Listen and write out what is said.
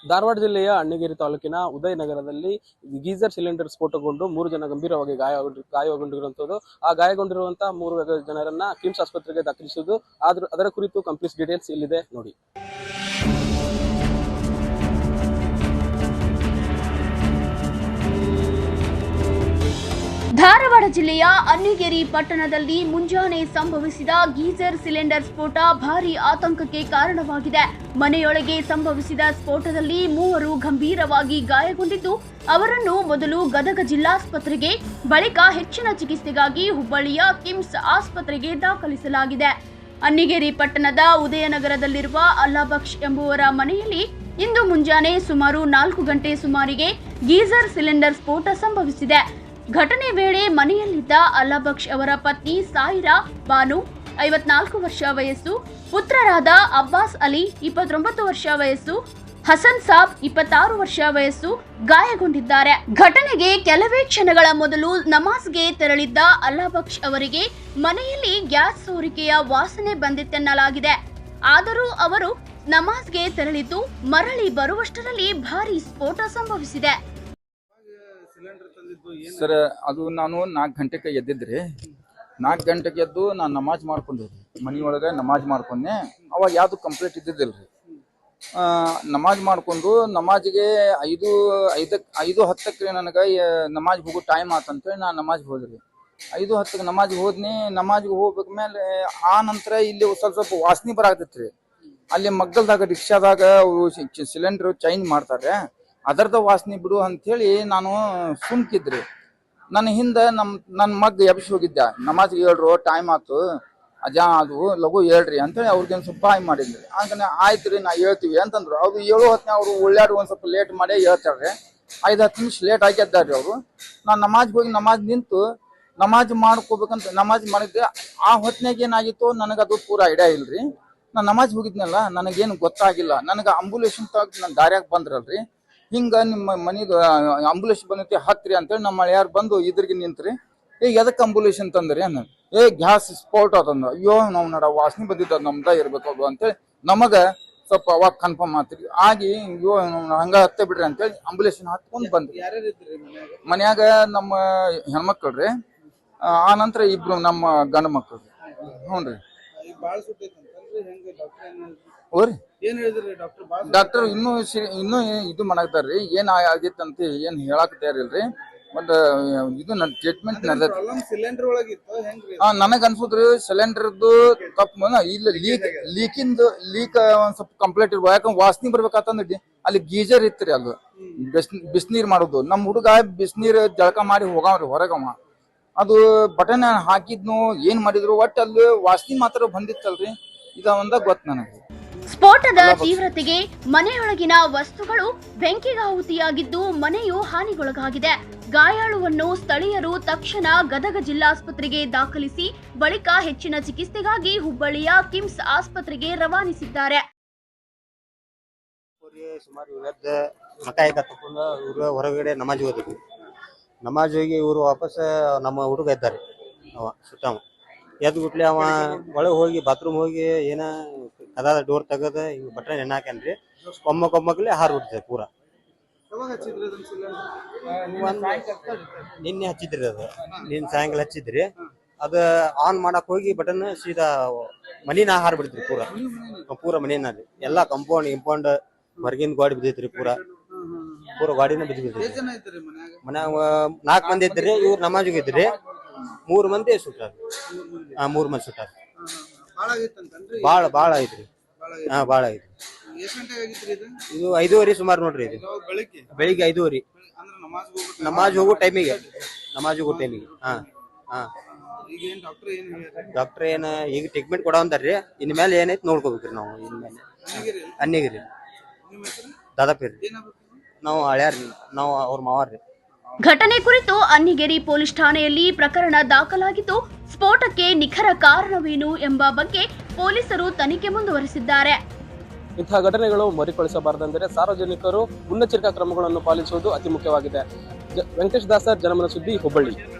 ಧಾರವಾಡ ಜಿಲ್ಲೆಯ ಅಣ್ಣಿಗೇರಿ ತಾಲೂಕಿನ ಉದಯನಗರದಲ್ಲಿ geyser cylinder ಸ್ಫೋಟಗೊಂಡು 3 ಜನ ಗಂಭೀರವಾಗಿ ಗಾಯಗೊಂಡಿರುವಂತದ್ದು. ಆ ಗಾಯಗೊಂಡಿರುವಂತಹ 3 ಜನರನ್ನ ಕಿಮ್ಸ್ ಆಸ್ಪತ್ರೆಗೆ ದಾಖಲಿಸುವುದು. ಅದರ ಕುರಿತು ಕಂಪ್ಲೀಟ್ ಡೀಟೇಲ್ಸ್ ಇಲ್ಲಿದೆ ನೋಡಿ. ಧಾರವಾಡ ಜಿಲ್ಲೆಯ ಅಣ್ಣಿಗೇರಿ ಪಟ್ಟಣದಲ್ಲಿ ಮುಂಜಾನೆ ಸಂಭವಿಸಿದ ಗೀಸರ್ ಸಿಲಿಂಡರ್ ಸ್ಫೋಟ ಭಾರೀ ಆತಂಕಕ್ಕೆ ಕಾರಣವಾಗಿದೆ. ಮನೆಯೊಳಗೆ ಸಂಭವಿಸಿದ ಸ್ಫೋಟದಲ್ಲಿ 3 ಗಂಭೀರವಾಗಿ ಗಾಯಗೊಂಡಿದ್ದು, ಅವರನ್ನು ಮೊದಲು ಗದಗ ಜಿಲ್ಲಾಸ್ಪತ್ರೆಗೆ, ಬಳಿಕ ಹೆಚ್ಚಿನ ಚಿಕಿತ್ಸೆಗಾಗಿ ಹುಬ್ಬಳ್ಳಿಯ ಕಿಮ್ಸ್ ಆಸ್ಪತ್ರೆಗೆ ದಾಖಲಿಸಲಾಗಿದೆ. ಅಣ್ಣಿಗೇರಿ ಪಟ್ಟಣದ ಉದಯನಗರದಲ್ಲಿರುವ ಅಲ್ಲಾಬಕ್ಷ್ ಎಂಬುವರ ಮನೆಯಲ್ಲಿ ಇಂದು ಮುಂಜಾನೆ ಸುಮಾರು 4 ಗಂಟೆ ಸುಮಾರಿಗೆ ಗೀಸರ್ ಸಿಲಿಂಡರ್ ಸ್ಫೋಟ ಸಂಭವಿಸಿದೆ. ಘಟನೆ ವೇಳೆ ಮನೆಯಲ್ಲಿದ್ದ ಅಲ್ಲಾಬಕ್ಷ್ ಅವರ ಪತ್ನಿ ಸಾಯಿರಾ ಬಾನು 54 ವರ್ಷ ವಯಸ್ಸು, ಪುತ್ರರಾದ ಅಬ್ಬಾಸ್ ಅಲಿ 29 ವರ್ಷ ವಯಸ್ಸು, ಹಸನ್ ಸಾಬ್ 26 ವರ್ಷ ವಯಸ್ಸು ಗಾಯಗೊಂಡಿದ್ದಾರೆ. ಘಟನೆಗೆ ಕೆಲವೇ ಕ್ಷಣಗಳ ಮೊದಲು ನಮಾಜ್ಗೆ ತೆರಳಿದ್ದ ಅಲ್ಲಾಬಕ್ಷ್ ಅವರಿಗೆ ಮನೆಯಲ್ಲಿ ಗ್ಯಾಸ್ ಸೋರಿಕೆಯ ವಾಸನೆ ಬಂದಿತ್ತೆನ್ನಲಾಗಿದೆ. ಆದರೂ ಅವರು ನಮಾಜ್ಗೆ ತೆರಳಿದ್ದು ಮರಳಿ ಬರುವಷ್ಟರಲ್ಲಿ ಭಾರೀ ಸ್ಫೋಟ ಸಂಭವಿಸಿದೆ. ಸರ್, ಅದು ನಾನು 4 ಗಂಟೆಗೆ ಎದ್ದಿದ್ರಿ. 4 ಗಂಟೆಗೆ ಎದ್ದು ನಾನು ನಮಾಜ್ ಮಾಡ್ಕೊಂಡಿದ್ರಿ. ಮನೆಯೊಳಗೆ ನಮಾಜ್ ಮಾಡ್ಕೊಂಡೆ. ಅವಾಗ ಯಾವುದು ಕಂಪ್ಲೀಟ್ ಇದ್ದಿದ್ದಿಲ್ರಿ. ನಮಾಜ್ ಮಾಡ್ಕೊಂಡು ನಮಾಜಿಗೆ 5:10 ನನಗೆ ನಮಾಜ್ ಹೋಗೋ ಟೈಮ್ ಆತಂತೇಳಿ ನಾನು ನಮಾಜ್ಗೆ ಹೋದ್ರಿ. 5:10 ನಮಾಜ್ಗೆ ಹೋದ್ನಿ. ನಮಾಜ್ಗೆ ಹೋಗ್ಬೇಕ ಮೇಲೆ ಆ ನಂತರ ಇಲ್ಲಿ ಸ್ವಲ್ಪ ವಾಸನೆ ಬರಾಕತ್ರಿ. ಅಲ್ಲಿ ಮಗ್ಗಲ್ದಾಗ ರಿಕ್ಷಾದಾಗ ಸಿಲಿಂಡರ್ ಚೇಂಜ್ ಮಾಡ್ತಾರೆ, ಅದರದ ವಾಸನೆ ಬಿಡು ಅಂಥೇಳಿ ನಾನು ಸುಮ್ಕಿದ್ರಿ. ನನ್ನ ಹಿಂದೆ ನನ್ನ ಮಗ್ ಎಬ್ಸಿ ಹೋಗಿದ್ದೆ. ನಮಾಜ್ಗೆ ಹೇಳ್ರು, ಟೈಮ್ ಆಯ್ತು ಅಜ್ಜಾ, ಅದು ಲಘು ಹೇಳ್ರಿ ಅಂತೇಳಿ ಅವ್ರಿಗೇನು ಸ್ವಲ್ಪ ಹಾಯ್ ಮಾಡಿದ್ರಿ. ಹಂಗೆ ಆಯ್ತು ರೀ, ನಾ ಹೇಳ್ತೀವಿ ಅಂತಂದ್ರು. ಅವ್ರು 7 ಹೊತ್ತಿನ ಅವರು ಒಳ್ಳೆಯವ್ರು ಒಂದು ಸ್ವಲ್ಪ ಲೇಟ್ ಮಾಡಿ ಹೇಳ್ತಾರೆ. 5-10 ನಿಮಿಷ ಲೇಟ್ ಆಗಿದ್ದಾರೆ ಅವರು. ನಾನು ನಮಾಜ್ಗೆ ಹೋಗಿ ನಮಾಜ್ ನಿಂತು ನಮಾಜ್ ಮಾಡ್ಕೋಬೇಕಂತ ನಮಾಜ್ ಮಾಡಿದ್ದೆ. ಆ ಹೊತ್ತಿನಾಗ ಏನಾಗಿತ್ತು ನನಗೆ ಅದು ಪೂರ ಐಡಿಯಾ ಇಲ್ರಿ. ನಾನು ನಮಾಜ್ ಹೋಗಿದ್ನಲ್ಲ, ನನಗೇನು ಗೊತ್ತಾಗಿಲ್ಲ. ನನಗೆ ಅಂಬುಲೇಷನ್ ತಗ ನಾನು ದಾರ್ಯಾಗ ಬಂದ್ರಲ್ರಿ. ಹಿಂಗ ನಿಮ್ಮ ಮನಿದು ಅಂಬುಲೇಷನ್ ಬಂದೈತಿ ಹತ್ರಿ ಅಂತೇಳಿ ನಮ್ಮ ಮಳೆಯಾರು ಬಂದು ಇದ್ರಿಗೆ ನಿಂತ್ರಿ. ಈಗ ಎದಕ್ಕೆ ಅಂಬುಲೇಷನ್ ತಂದ್ರಿ ಅನ್ನ ಗ್ಯಾಸ್ ಸ್ಫೋಟ ತಂದ. ಅಯ್ಯೋ ನಾವು ನಡ ವಾಸನೆ ಬಂದಿದ್ದ ನಮ್ದ ಇರ್ಬೇಕು ಅದು ಅಂತೇಳಿ ನಮಗೆ ಸ್ವಲ್ಪ ಅವಾಗ ಕನ್ಫರ್ಮ್ ಆತ್ರಿ. ಆಗಿ ಅಯ್ಯೋ ಹಂಗ ಹತ್ತೆ ಬಿಡ್ರಿ ಅಂತೇಳಿ ಅಂಬುಲೇಷನ್ ಹತ್ಕೊಂಡ್ ಬಂದ್ರಿ. ಮನ್ಯಾಗ ನಮ್ಮ ಹೆಣ್ಮಕ್ಳ್ರಿ, ಆ ನಂತರ 2 ನಮ್ಮ ಗಂಡ ಮಕ್ಳು. ಹ್ಞೂ ರೀ. ಡಾಕ್ಟರ್ ಇನ್ನೂ ಇದು ಮಾಡಾಕ್ತಾರ್ರಿ. ಏನ್ ಆಗಿತ್ತಂತ ಏನ್ ಹೇಳಾಕ್ ತಯಾರಿಲ್ರಿ. ಬಟ್ ಇದು ನನ್ನ ಟ್ರೀಟ್ಮೆಂಟ್ ನಡೆದೈತಿ. ನನಗ್ ಅನ್ಸುದ್ರಿ ಸಿಲಿಂಡರ್ದು ತಪ್ಪು ಇಲ್ಲ, ಲೀಕ್ ಒಂದ್ ಸ್ವಲ್ಪ ಕಂಪ್ಲೀಟ್ ಇರ್ಬೋದು. ಯಾಕಂದ್ರೆ ವಾಸನೆ ಬರ್ಬೇಕಂತಂದ್ರಿ ಅಲ್ಲಿ ಗೀಜರ್ ಇತ್ರಿ. ಅದು ಬಿಸಿನೀರ್ ಮಾಡೋದು. ನಮ್ ಹುಡುಗ ಬಿಸಿನೀರ್ ಜಳಕ ಮಾಡಿ ಹೋಗವ್ರಿ ಹೊರಗವ. ಅದು ಬಟನ್ ಹಾಕಿದ್ನು ಏನ್ ಮಾಡಿದ್ರು ಒಟ್ಟು ಅಲ್ಲಿ ವಾಸನೆ ಮಾತ್ರ ಬಂದಿತ್ತಲ್ರಿ. ಇದ ಒಂದ ಗೊತ್ತ ನನಗೆ. ಸ್ಫೋಟದ ತೀವ್ರತೆಗೆ ಮನೆಯೊಳಗಿನ ವಸ್ತುಗಳು ಬೆಂಕಿಗಾಹುತಿಯಾಗಿದ್ದು ಮನೆಯು ಹಾನಿಗೊಳಗಾಗಿದೆ. ಗಾಯಾಳುವನ್ನು ಸ್ಥಳೀಯರು ತಕ್ಷಣ ಗದಗ ಜಿಲ್ಲಾಸ್ಪತ್ರೆಗೆ ದಾಖಲಿಸಿ ಬಳಿಕ ಹೆಚ್ಚಿನ ಚಿಕಿತ್ಸೆಗಾಗಿ ಹುಬ್ಬಳ್ಳಿಯ ಕಿಮ್ಸ್ ಆಸ್ಪತ್ರೆಗೆ ರವಾನಿಸಿದ್ದಾರೆ. ಹೊರಗಡೆ ನಮಾಜ್ ಹೋದ್ವಿ. ನಮಾಜ್ ಹೋಗಿ ಇವರು ವಾಪಸ್ ನಮ್ಮ ಹುಡುಗ ಇದ್ದಾರೆ. ಅವ ಸುತ್ತವ ಎದ್ ಗುಟ್ಲಿ ಅವ ಒಳಗೆ ಹೋಗಿ ಬಾತ್ರೂಮ್ ಹೋಗಿ ಏನ ಕದಾದ ಡೋರ್ ತೆಗದ ಹಿಂಗ ಬಟ್ರೆ ನೆನ ಹಾಕನ್ರಿ. ಕೊಮ್ಮಕ್ಲೆ ಹಾರ್ ಬಿಡ್ತದೆ ಪೂರಾ. ನಿನ್ನೆ ಹಚ್ಚಿದ್ರಿ, ಅದು ನಿನ್ನ ಸಾಯಂಕಾಲ ಹಚ್ಚಿದ್ರಿ. ಅದ ಆನ್ ಮಾಡಕ್ ಹೋಗಿ ಬಟನ್ ಸೀದಾ ಮನಿನ ಹಾರ್ ಬಿಡ್ತ್ರಿ. ಪೂರಾ ಮನಿನಲ್ಲಿ ಎಲ್ಲಾ ಕಂಪೌಂಡ್ ಹೊರಗಿನ ಗಾಡಿ ಬಿದ್ದೈತ್ರಿ. ಪೂರಾ ಗಾಡಿನ ಬಿದ್ದಿದ್ರಿ. ಮನ್ಯಾಗ 4 ಮಂದಿ ಇದ್ರಿ. ಇವ್ರು ನಮಾಜಿಗೆ ಇದ್ರಿ. 3 ಮಂದಿ ಸುಟ್ಟಾರ. 3 ಮಂದಿ ಸುಟ್ಟಾರ. ಬಾಳ ಐತ್ರಿ. ಬಾಳ ಐತ್ರಿ. ಇದು 5:30 ಸುಮಾರು ನೋಡ್ರಿ. ಇದು ಬೆಳಿಗ್ಗೆ 5:30 ನಮಾಜ್ ಹೋಗೋ ಟೈಮಿಗೆ. ಡಾಕ್ಟರ್ ಏನ ಈಗ ಟ್ರೀಟ್ಮೆಂಟ್ ಕೊಡ ಅಂತಾರ್ರಿ. ಇನ್ ಮೇಲೆ ಏನೈತಿ ನೋಡ್ಕೋಬೇಕ್ರಿ ನಾವು. ಇನ್ಮೇಲೆ ಅನ್ನಿಗಿರಿ ದಾದಾಪೀರ್ ನಾವು ಹಳ್ಯಾರ್ರಿ, ನಾವು ಅವ್ರ ಮಾವಾರ್ರಿ. ಘಟನೆ ಕುರಿತು ಅಣ್ಣಿಗೇರಿ ಪೊಲೀಸ್ ಠಾಣೆಯಲ್ಲಿ ಪ್ರಕರಣ ದಾಖಲಾಗಿದ್ದು ಸ್ಫೋಟಕ್ಕೆ ನಿಖರ ಕಾರಣವೇನು ಎಂಬ ಬಗ್ಗೆ ಪೊಲೀಸರು ತನಿಖೆ ಮುಂದುವರೆಸಿದ್ದಾರೆ. ಇಂತಹ ಘಟನೆಗಳು ಮರುಕಳಿಸಬಾರದೆಂದರೆ ಸಾರ್ವಜನಿಕರು ಮುನ್ನೆಚ್ಚರಿಕಾ ಕ್ರಮಗಳನ್ನು ಪಾಲಿಸುವುದು ಅತಿ ಮುಖ್ಯವಾಗಿದೆ. ವೆಂಕಟೇಶ್ ದಾಸರ್, ಜನಮನ ಸುದ್ದಿ, ಹುಬ್ಬಳ್ಳಿ.